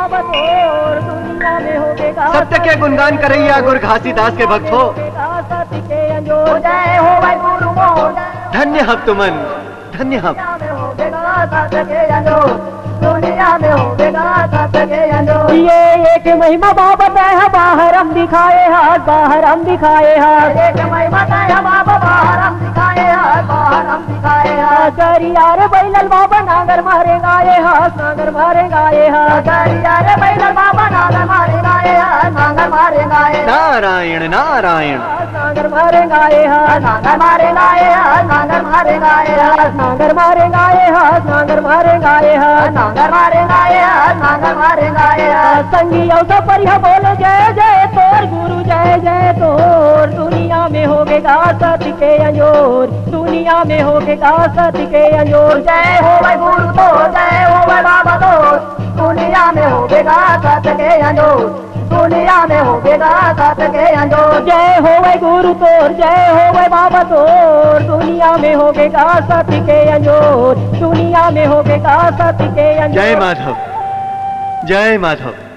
बाबा तोर दुनिया में होगा सत्य के गुणगान करैया गुरु घासीदास के भक्त हो। सत्य के अंजोर जय हो भाई गुरु मोर धन्य हब तुमन, धन्य हब। सत्य के अंजोर दुनिया में होगा सत्य के अंजोर। ये एक महिमा बाबा है बाहर हम दिखाए हाथ, बाहर हम दिखाए हाथ। एक महिमा है बाबा बाहर हम दिखाए हाथ, बाहर हम दिखाए हाथ। करिया रे बैलल बाबा नागर मारेगा ये हाथ, नागर मारेगा ये हाथ। करिया रे बैलल बाबा नागर मारेगा ये हाथ, नागर मारेगा ये। नारायण नारायण। नागर मारेगा ये हाथ, नागर मारेगा ये हाथ, नागर मारेगा ये हाथ। नागर मारेगा ये हाथ, नागर मारेगा ये हाथ। नागर मारेगा ये हाथ, नागर मारेगा ये हाथ। संगियों से परिया बोले जय जय तोर गुरु जय जय तोर। दुनिया में होगा सत्य के अंजोर, दुनिया में होगा सत्य के अंजोर। जय हो भाई गुरु तो जय हो भाई बाबा तो दुनिया में होगा सत्य के अंजोर, दुनिया में होगा सत्य के अंजोर। जय हो भाई गुरु तोर जय हो भाई बाबा तोर दुनिया में होगा सत्य के अंजोर, दुनिया में होगा सत्य के अंजोर। जय माधव, जय माधव।